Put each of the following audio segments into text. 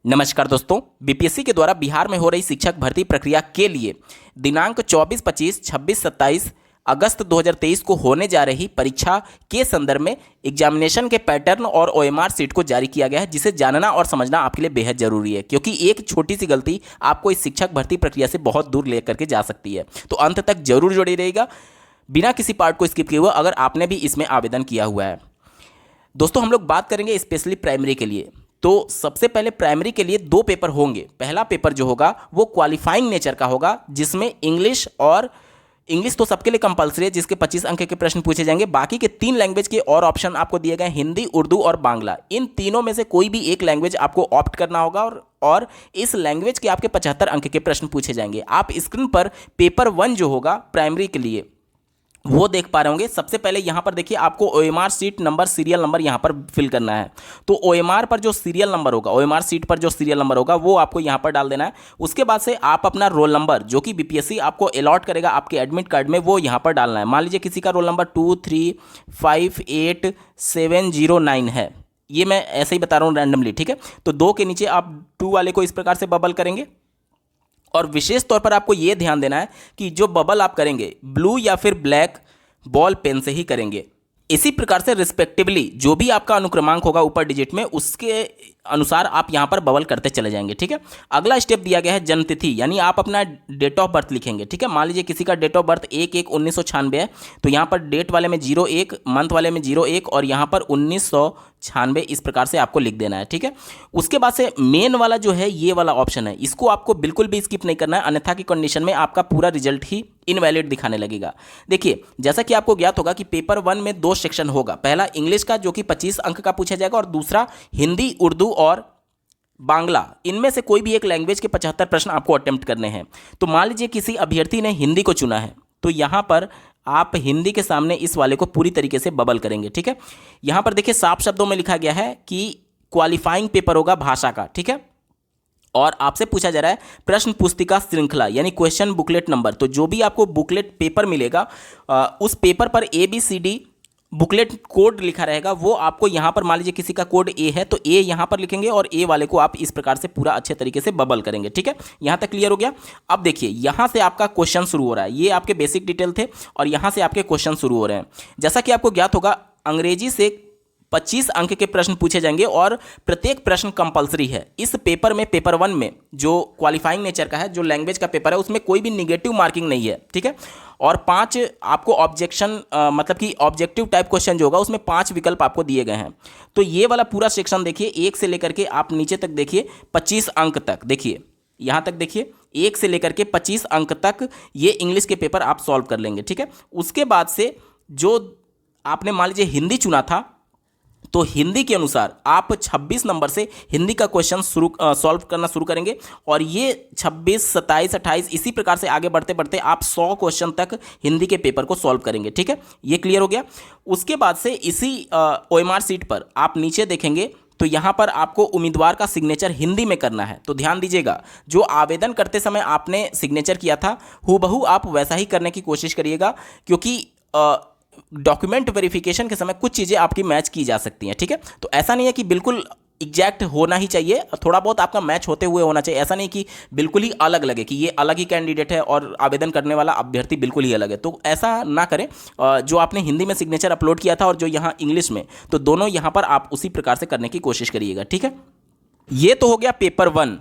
नमस्कार दोस्तों, बीपीएससी के द्वारा बिहार में हो रही शिक्षक भर्ती प्रक्रिया के लिए दिनांक 24, 25, 26, 27 अगस्त 2023 को होने जा रही परीक्षा के संदर्भ में एग्जामिनेशन के पैटर्न और ओएमआर सीट को जारी किया गया है, जिसे जानना और समझना आपके लिए बेहद जरूरी है, क्योंकि एक छोटी सी गलती आपको इस शिक्षक भर्ती प्रक्रिया से बहुत दूर लेकर के जा सकती है। तो अंत तक जरूर जुड़े रहिएगा, बिना किसी पार्ट को स्किप किए हुए, अगर आपने भी इसमें आवेदन किया हुआ है। दोस्तों, हम लोग बात करेंगे स्पेशली प्राइमरी के लिए। तो सबसे पहले प्राइमरी के लिए दो पेपर होंगे। पहला पेपर जो होगा वो क्वालिफाइंग नेचर का होगा, जिसमें इंग्लिश तो सबके लिए कंपलसरी है, जिसके 25 अंक के प्रश्न पूछे जाएंगे। बाकी के 3 लैंग्वेज के और ऑप्शन आपको दिए गए, हिंदी, उर्दू और बांग्ला। इन तीनों में से कोई भी एक लैंग्वेज आपको ऑप्ट करना होगा और इस लैंग्वेज के आपके 75 अंक के प्रश्न पूछे जाएंगे। आप स्क्रीन पर पेपर 1 जो होगा प्राइमरी के लिए वो देख पा रहे होंगे। सबसे पहले यहाँ पर देखिए, आपको OMR sheet number, serial number यहाँ पर फिल करना है। तो ओएमआर पर जो सीरियल नंबर होगा, ओएमआर सीट पर जो सीरियल नंबर होगा वो आपको यहाँ पर डाल देना है। उसके बाद से आप अपना रोल नंबर जो कि बीपीएससी आपको अलॉट करेगा आपके एडमिट कार्ड में, वो यहाँ पर डालना है। मान लीजिए किसी का रोल नंबर 235709 है, ये मैं ऐसे ही बता रहा हूँ रैंडमली, ठीक है। तो 2 के नीचे आप 2 वाले को इस प्रकार से बबल करेंगे, और विशेष तौर पर आपको यह ध्यान देना है कि जो बबल आप करेंगे ब्लू या फिर ब्लैक बॉल पेन से ही करेंगे। इसी प्रकार से रिस्पेक्टिवली जो भी आपका अनुक्रमांक होगा ऊपर डिजिट में, उसके अनुसार आप यहां पर बबल करते चले जाएंगे, ठीक है। अगला स्टेप दिया गया है जन्म तिथि, यानी आप अपना डेट ऑफ बर्थ लिखेंगे, ठीक है। मान लीजिए किसी का डेट ऑफ बर्थ 1/1/1996 है, तो यहां पर डेट वाले में 01, मंथ वाले में 01 और यहां पर 1996 इस प्रकार से आपको लिख देना है, ठीक है। उसके बाद से मेन वाला जो है ये वाला ऑप्शन है, इसको आपको बिल्कुल भी स्किप नहीं करना है, अन्यथा की कंडीशन में आपका पूरा रिजल्ट ही इनवैलिड दिखाने लगेगा। देखिए, जैसा कि आपको ज्ञात होगा कि पेपर 1 में 2 सेक्शन होगा। पहला इंग्लिश का जो कि 25 अंक का पूछा जाएगा, और दूसरा हिंदी, उर्दू और बांग्ला। इनमें से कोई भी एक लैंग्वेज के 75 प्रश्न आपको अटेम्प्ट करने हैं। तो मान लीजिए किसी अभ्यर्थी ने हिंदी को चुना है, तो यहां पर आप हिंदी के सामने इस वाले को पूरी तरीके से बबल करेंगे, ठीक है। यहां पर देखिए साफ शब्दों में लिखा गया है कि क्वालिफाइंग पेपर होगा भाषा का, ठीक है। और आपसे पूछा जा रहा है प्रश्न पुस्तिका श्रृंखला, यानी क्वेश्चन बुकलेट नंबर। तो जो भी आपको बुकलेट पेपर मिलेगा, उस पेपर पर ABCD बुकलेट कोड लिखा रहेगा, वो आपको यहाँ पर, मान लीजिए किसी का कोड A है तो A यहाँ पर लिखेंगे, और A वाले को आप इस प्रकार से पूरा अच्छे तरीके से बबल करेंगे, ठीक है। यहाँ तक क्लियर हो गया। अब देखिए, यहाँ से आपका क्वेश्चन शुरू हो रहा है। ये आपके बेसिक डिटेल थे, और यहाँ से आपके क्वेश्चन शुरू हो रहे हैं। जैसा कि आपको ज्ञात होगा, अंग्रेजी से 25 अंक के प्रश्न पूछे जाएंगे, और प्रत्येक प्रश्न कंपलसरी है। इस पेपर में, पेपर 1 में जो क्वालिफाइंग नेचर का है, जो लैंग्वेज का पेपर है, उसमें कोई भी निगेटिव मार्किंग नहीं है, ठीक है। और 5 आपको ऑब्जेक्शन, मतलब कि ऑब्जेक्टिव टाइप क्वेश्चन जो होगा उसमें 5 विकल्प आपको दिए गए हैं। तो ये वाला पूरा सेक्शन देखिए, 1 से लेकर के आप नीचे तक देखिए 25 अंक तक, देखिए यहाँ तक देखिए 1 से लेकर के 25 अंक तक ये इंग्लिश के पेपर आप सॉल्व कर लेंगे, ठीक है। उसके बाद से जो आपने मान लीजिए हिंदी चुना था, तो हिंदी के अनुसार आप 26 नंबर से हिंदी का क्वेश्चन सॉल्व करना शुरू करेंगे, और ये 26, 27, 28 इसी प्रकार से आगे बढ़ते बढ़ते आप 100 क्वेश्चन तक हिंदी के पेपर को सॉल्व करेंगे, ठीक है। ये क्लियर हो गया। उसके बाद से इसी ओएमआर सीट पर आप नीचे देखेंगे, तो यहाँ पर आपको उम्मीदवार का सिग्नेचर हिंदी में करना है। तो ध्यान दीजिएगा, जो आवेदन करते समय आपने सिग्नेचर किया था हूबहू आप वैसा ही करने की कोशिश करिएगा, क्योंकि डॉक्यूमेंट वेरिफिकेशन के समय कुछ चीज़ें आपकी मैच की जा सकती हैं, ठीक है। तो ऐसा नहीं है कि बिल्कुल एग्जैक्ट होना ही चाहिए, थोड़ा बहुत आपका मैच होते हुए होना चाहिए। ऐसा नहीं कि बिल्कुल ही अलग लगे कि ये अलग ही कैंडिडेट है और आवेदन करने वाला अभ्यर्थी बिल्कुल ही अलग है। तो ऐसा ना करें। जो आपने हिंदी में सिग्नेचर अपलोड किया था और जो यहाँ इंग्लिश में, तो दोनों यहाँ पर आप उसी प्रकार से करने की कोशिश करिएगा, ठीक है। ये तो हो गया पेपर 1,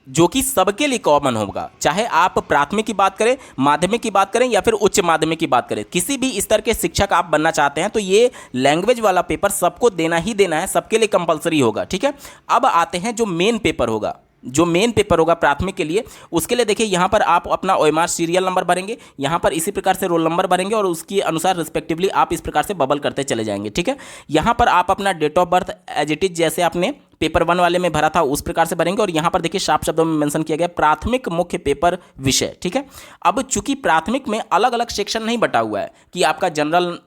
जो कि सबके लिए कॉमन होगा, चाहे आप प्राथमिक की बात करें, माध्यमिक की बात करें या फिर उच्च माध्यमिक की बात करें। किसी भी स्तर के शिक्षक आप बनना चाहते हैं तो ये लैंग्वेज वाला पेपर सबको देना ही देना है, सबके लिए कंपलसरी होगा, ठीक है। अब आते हैं जो मेन पेपर होगा, जो मेन पेपर होगा प्राथमिक के लिए। उसके लिए देखिए, यहाँ पर आप अपना ओएमआर सीरियल नंबर भरेंगे, यहाँ पर इसी प्रकार से रोल नंबर भरेंगे, और उसके अनुसार रिस्पेक्टिवली आप इस प्रकार से बबल करते चले जाएंगे, ठीक है। यहाँ पर आप अपना date of birth as it is जैसे आपने पेपर 1 वाले में भरा था उस प्रकार से भरेंगे, और यहाँ पर देखिए साफ शब्दों में मेंशन किया गया प्राथमिक मुख्य पेपर विषय, ठीक है। अब चूंकि प्राथमिक में अलग अलग सेक्शन नहीं बटा हुआ है कि आपका जनरल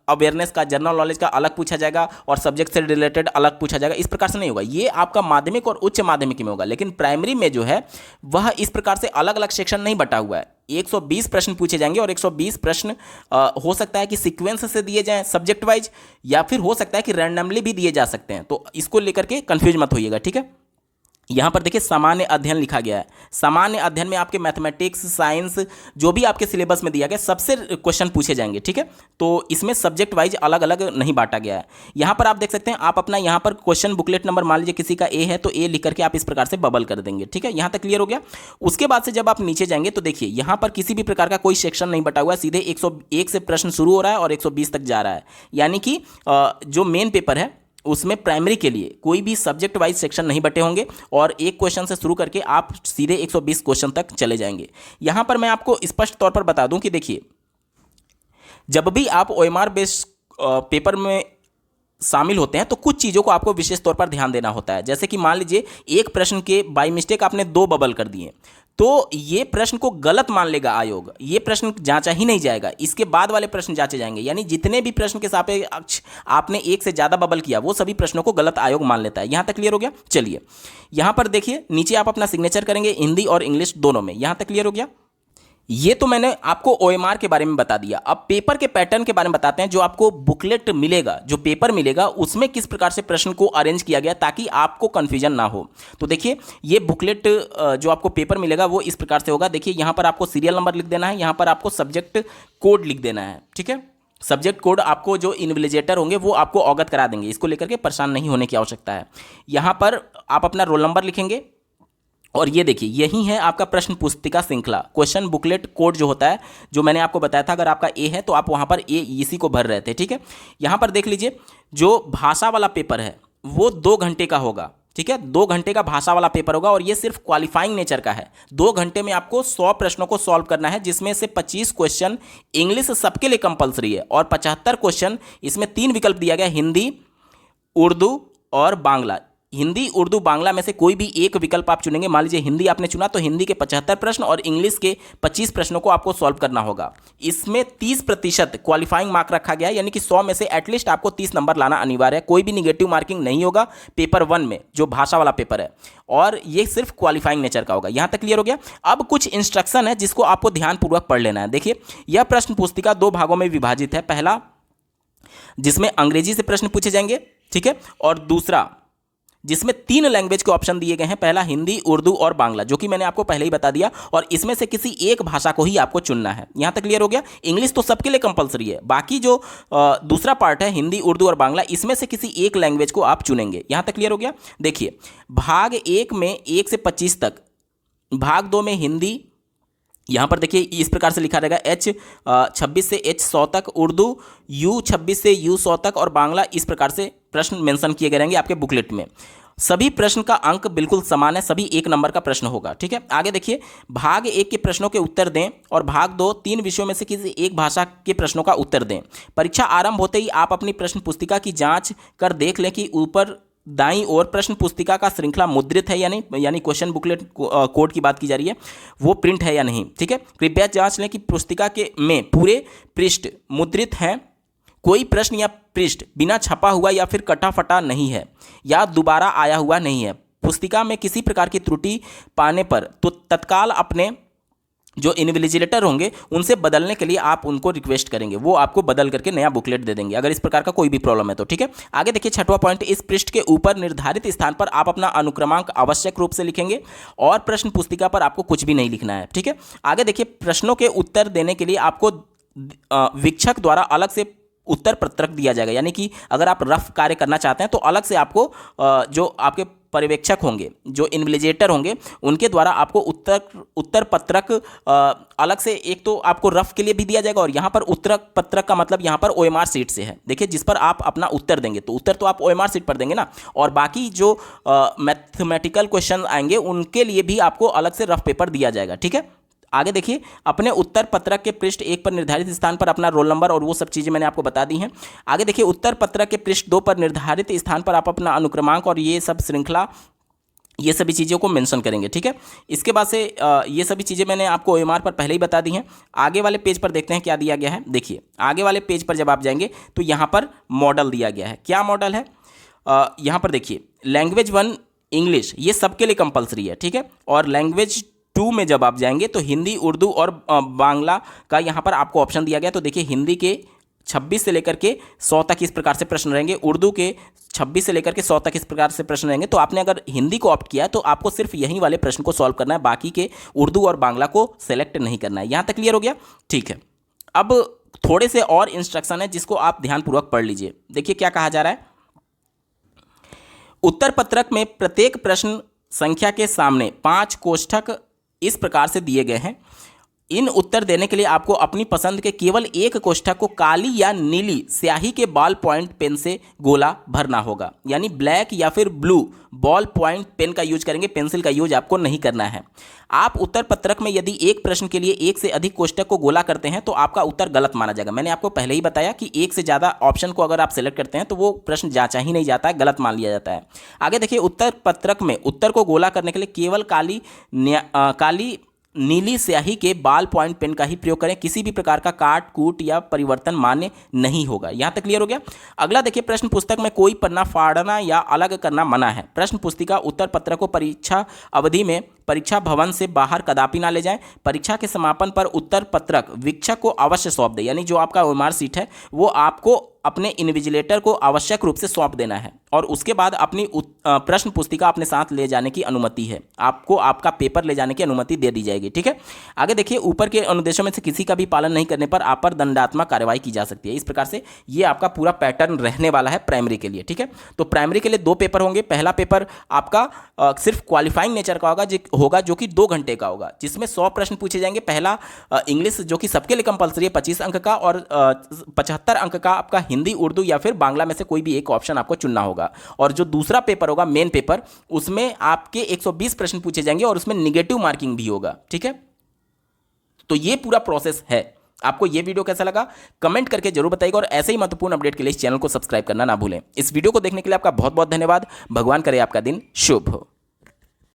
अवेयरनेस का, जनरल नॉलेज का अलग पूछा जाएगा और सब्जेक्ट से रिलेटेड अलग पूछा जाएगा, इस प्रकार से नहीं होगा। ये आपका माध्यमिक और उच्च माध्यमिक में होगा, लेकिन प्राइमरी में जो है वह इस प्रकार से अलग अलग सेक्शन नहीं बटा हुआ है। 120 प्रश्न पूछे जाएंगे, और 120 प्रश्न हो सकता है कि सीक्वेंस से दिए जाएं सब्जेक्ट वाइज, या फिर हो सकता है कि रैंडमली भी दिए जा सकते हैं। तो इसको लेकर के कंफ्यूज मत होइएगा, ठीक है। यहाँ पर देखिए सामान्य अध्ययन लिखा गया है। सामान्य अध्ययन में आपके मैथमेटिक्स, साइंस, जो भी आपके सिलेबस में दिया गया सबसे क्वेश्चन पूछे जाएंगे, ठीक है। तो इसमें सब्जेक्ट वाइज अलग अलग नहीं बांटा गया है। यहाँ पर आप देख सकते हैं, आप अपना यहाँ पर क्वेश्चन बुकलेट नंबर मान लीजिए किसी का ए है तो ए लिख करके आप इस प्रकार से बबल कर देंगे, ठीक है। यहाँ तक क्लियर हो गया। उसके बाद से जब आप नीचे जाएंगे तो देखिए यहाँ पर किसी भी प्रकार का कोई सेक्शन नहीं बटा हुआ है, सीधे 101 से प्रश्न शुरू हो रहा है और 120 तक जा रहा है। यानी कि जो मेन पेपर है उसमें प्राइमरी के लिए कोई भी सब्जेक्ट वाइज सेक्शन नहीं बटे होंगे और एक क्वेश्चन से शुरू करके आप सीधे 120 क्वेश्चन तक चले जाएंगे। यहां पर मैं आपको स्पष्ट तौर पर बता दूं कि देखिए, जब भी आप ओएमआर बेस्ड पेपर में शामिल होते हैं तो कुछ चीज़ों को आपको विशेष तौर पर ध्यान देना होता है। जैसे कि मान लीजिए एक प्रश्न के बाय मिस्टेक आपने 2 बबल कर दिए, तो ये प्रश्न को गलत मान लेगा आयोग, ये प्रश्न जांचा ही नहीं जाएगा, इसके बाद वाले प्रश्न जांचे जाएंगे। यानी जितने भी प्रश्न के सापेक्ष आपने एक से ज़्यादा बबल किया वो सभी प्रश्नों को गलत आयोग मान लेता है। यहाँ तक क्लियर हो गया। चलिए यहाँ पर देखिए, नीचे आप अपना सिग्नेचर करेंगे हिंदी और इंग्लिश दोनों में। यहाँ तक क्लियर हो गया। ये तो मैंने आपको ओएमआर के बारे में बता दिया। अब पेपर के पैटर्न के बारे में बताते हैं। जो आपको बुकलेट मिलेगा, जो पेपर मिलेगा, उसमें किस प्रकार से प्रश्न को अरेंज किया गया ताकि आपको कंफ्यूजन ना हो। तो देखिए, ये बुकलेट जो आपको पेपर मिलेगा वो इस प्रकार से होगा। देखिए यहाँ पर आपको सीरियल नंबर लिख देना है, यहाँ पर आपको सब्जेक्ट कोड लिख देना है, ठीक है। सब्जेक्ट कोड आपको जो इन्विजिलेटर होंगे वो आपको अवगत करा देंगे, इसको लेकर के परेशान नहीं होने की आवश्यकता है। यहाँ पर आप अपना रोल नंबर लिखेंगे और ये देखिए, यही है आपका प्रश्न पुस्तिका श्रृंखला। क्वेश्चन बुकलेट कोड जो होता है, जो मैंने आपको बताया था, अगर आपका ए है तो आप वहाँ पर ए इसी को भर रहे थे, ठीक है। यहाँ पर देख लीजिए, जो भाषा वाला पेपर है वो 2 घंटे का होगा, ठीक है। 2 घंटे का भाषा वाला पेपर होगा और ये सिर्फ क्वालिफाइंग नेचर का है। 2 घंटे में आपको 100 प्रश्नों को सॉल्व करना है, जिसमें से 25 क्वेश्चन इंग्लिश सबके लिए कंपलसरी है और 75 क्वेश्चन, इसमें 3 विकल्प दिया गया, हिंदी, उर्दू और बांग्ला। हिंदी, उर्दू, बांग्ला में से कोई भी एक विकल्प आप चुनेंगे। मान लीजिए हिंदी आपने चुना तो हिंदी के 75 प्रश्न और इंग्लिश के 25 प्रश्नों को आपको सॉल्व करना होगा। इसमें 30% क्वालिफाइंग मार्क रखा गया है, यानी कि 100 में से एटलीस्ट आपको 30 नंबर लाना अनिवार्य है। कोई भी निगेटिव मार्किंग नहीं होगा पेपर 1 में, जो भाषा वाला पेपर है, और ये सिर्फ क्वालिफाइंग नेचर का होगा। यहाँ तक क्लियर हो गया। अब कुछ इंस्ट्रक्शन है जिसको आपको ध्यानपूर्वक पढ़ लेना है। देखिए, यह प्रश्न पुस्तिका 2 भागों में विभाजित है। पहला, जिसमें अंग्रेजी से प्रश्न पूछे जाएंगे, ठीक है, और दूसरा जिसमें 3 लैंग्वेज के ऑप्शन दिए गए हैं, पहला हिंदी, उर्दू और बांग्ला, जो कि मैंने आपको पहले ही बता दिया, और इसमें से किसी एक भाषा को ही आपको चुनना है। यहाँ तक क्लियर हो गया। इंग्लिश तो सबके लिए कंपलसरी है, बाकी जो दूसरा पार्ट है हिंदी, उर्दू और बांग्ला, इसमें से किसी एक लैंग्वेज को आप चुनेंगे। यहाँ तक क्लियर हो गया। देखिए, भाग 1 में 1 से 25 तक, भाग 2 में हिंदी, यहाँ पर देखिए इस प्रकार से लिखा रहेगा, H 26 से H 100 तक, उर्दू U 26 से U 100 तक और बांग्ला इस प्रकार से प्रश्न मेंशन किए गए रहेंगे आपके बुकलेट में। सभी प्रश्न का अंक बिल्कुल समान है, सभी 1 नंबर का प्रश्न होगा, ठीक है। आगे देखिए, भाग 1 के प्रश्नों के उत्तर दें और भाग 2 3 विषयों में से किसी एक भाषा के प्रश्नों का उत्तर दें। परीक्षा आरंभ होते ही आप अपनी प्रश्न पुस्तिका की जांच कर देख लें कि ऊपर दाईं ओर प्रश्न पुस्तिका का श्रृंखला मुद्रित है या नहीं, यानी क्वेश्चन बुकलेट कोड की बात की जा रही है, वो प्रिंट है या नहीं, ठीक है। कृपया जांच लें कि पुस्तिका के में पूरे पृष्ठ मुद्रित हैं, कोई प्रश्न या पृष्ठ बिना छपा हुआ या फिर कटा फटा नहीं है या दोबारा आया हुआ नहीं है। पुस्तिका में किसी प्रकार की त्रुटि पाने पर तो तत्काल अपने जो इन्विजिलेटर होंगे उनसे बदलने के लिए आप उनको रिक्वेस्ट करेंगे, वो आपको बदल करके नया बुकलेट दे देंगे, अगर इस प्रकार का कोई भी प्रॉब्लम है तो, ठीक है। आगे देखिए, 6वां पॉइंट, इस पृष्ठ के ऊपर निर्धारित स्थान पर आप अपना अनुक्रमांक आवश्यक रूप से लिखेंगे और प्रश्न पुस्तिका पर आपको कुछ भी नहीं लिखना है, ठीक है। आगे देखिए, प्रश्नों के उत्तर देने के लिए आपको वीक्षक द्वारा अलग से उत्तर पत्रक दिया जाएगा, यानी कि अगर आप रफ कार्य करना चाहते हैं तो अलग से आपको जो आपके पर्यवेक्षक होंगे, जो इन्विजिलेटर होंगे, उनके द्वारा आपको उत्तर पत्रक अलग से, एक तो आपको रफ के लिए भी दिया जाएगा और यहाँ पर उत्तर पत्रक का मतलब यहाँ पर ओएमआर सीट से है, देखिए, जिस पर आप अपना उत्तर देंगे। तो उत्तर तो आप ओएमआर सीट पर देंगे ना, और बाकी जो मैथमेटिकल क्वेश्चन आएंगे उनके लिए भी आपको अलग से रफ पेपर दिया जाएगा, ठीक है। आगे देखिए, अपने उत्तर पत्रक के पृष्ठ 1 पर निर्धारित स्थान पर अपना रोल नंबर और वो सब चीज़ें मैंने आपको बता दी हैं। आगे देखिए, उत्तर पत्रक के पृष्ठ 2 पर निर्धारित स्थान पर आप अपना अनुक्रमांक और ये सब श्रृंखला, ये सभी चीज़ों को मेंशन करेंगे, ठीक है। इसके बाद से ये सभी चीज़ें मैंने आपको ओएमआर पर पहले ही बता दी हैं। आगे वाले पेज पर देखते हैं क्या दिया गया है। देखिए, आगे वाले पेज पर जब आप जाएंगे तो यहाँ पर मॉडल दिया गया है। क्या मॉडल है? यहाँ पर देखिए, लैंग्वेज 1 इंग्लिश, ये सबके लिए कंपलसरी है, ठीक है। और लैंग्वेज 2 में जब आप जाएंगे तो हिंदी, उर्दू और बांग्ला का यहाँ पर आपको ऑप्शन दिया गया। तो देखिए, हिंदी के 26 से लेकर के 100 तक इस प्रकार से प्रश्न रहेंगे, उर्दू के 26 से लेकर के 100 तक इस प्रकार से प्रश्न रहेंगे। तो आपने अगर हिंदी को ऑप्ट किया है तो आपको सिर्फ यही वाले प्रश्न को सॉल्व करना है, बाकी के उर्दू और बांग्ला को सेलेक्ट नहीं करना है। यहाँ तक क्लियर हो गया? ठीक है, अब थोड़े से और इंस्ट्रक्शन है जिसको आप ध्यानपूर्वक पढ़ लीजिए। देखिए क्या कहा जा रहा है। उत्तर पत्रक में प्रत्येक प्रश्न संख्या के सामने 5 कोष्ठक इस प्रकार से दिए गए हैं। इन उत्तर देने के लिए आपको अपनी पसंद के केवल एक कोष्ठक को काली या नीली स्याही के बॉल पॉइंट पेन से गोला भरना होगा, यानी ब्लैक या फिर ब्लू बॉल पॉइंट पेन का यूज करेंगे, पेंसिल का यूज आपको नहीं करना है। आप उत्तर पत्रक में यदि एक प्रश्न के लिए एक से अधिक कोष्ठक को गोला करते हैं तो आपका उत्तर गलत माना जाएगा। मैंने आपको पहले ही बताया कि एक से ज़्यादा ऑप्शन को अगर आप सेलेक्ट करते हैं तो वो प्रश्न जांचा ही नहीं जाता है, गलत मान लिया जाता है। आगे देखिए, उत्तर पत्रक में उत्तर को गोला करने के लिए केवल काली नीली स्याही के बॉल पॉइंट पेन का ही प्रयोग करें, किसी भी प्रकार का काट कूट या परिवर्तन मान्य नहीं होगा। यहां तक क्लियर हो गया? अगला देखिए, प्रश्न पुस्तक में कोई पन्ना फाड़ना या अलग करना मना है। प्रश्न पुस्तिका उत्तर पत्र को परीक्षा अवधि में परीक्षा भवन से बाहर कदापि ना ले जाएं। परीक्षा के समापन पर उत्तर पत्रक वीक्षक को अवश्य सौंप दे, यानी जो आपका ओएमआर सीट है वो आपको अपने इन्विजिलेटर को आवश्यक रूप से सौंप देना है, और उसके बाद अपनी प्रश्न पुस्तिका अपने साथ ले जाने की अनुमति है, आपको आपका पेपर ले जाने की अनुमति दे दी जाएगी। ठीक है, आगे देखिए, ऊपर के अनुदेशों में से किसी का भी पालन नहीं करने पर आप पर दंडात्मक कार्रवाई की जा सकती है। इस प्रकार से ये आपका पूरा पैटर्न रहने वाला है प्राइमरी के लिए। ठीक है, तो प्राइमरी के लिए 2 पेपर होंगे। पहला पेपर आपका सिर्फ क्वालिफाइंग नेचर का होगा जो कि 2 घंटे का होगा, जिसमें 100 प्रश्न पूछे जाएंगे। पहला इंग्लिश जो कि सबके लिए कंपलसरी है 25 अंक का, और 75 अंक का आपका हिंदी, उर्दू या फिर बांग्ला में से कोई भी एक ऑप्शन आपको चुनना होगा। और जो दूसरा पेपर होगा मेन पेपर, उसमें आपके 120 प्रश्न पूछे जाएंगे और उसमें निगेटिव मार्किंग भी होगा। ठीक है, तो ये पूरा प्रोसेस है। आपको ये वीडियो कैसा लगा कमेंट करके जरूर बताइएगा, और ऐसे ही महत्वपूर्ण अपडेट के लिए इस चैनल को सब्सक्राइब करना ना भूलें। इस वीडियो को देखने के लिए आपका बहुत बहुत धन्यवाद। भगवान करे आपका दिन शुभ हो।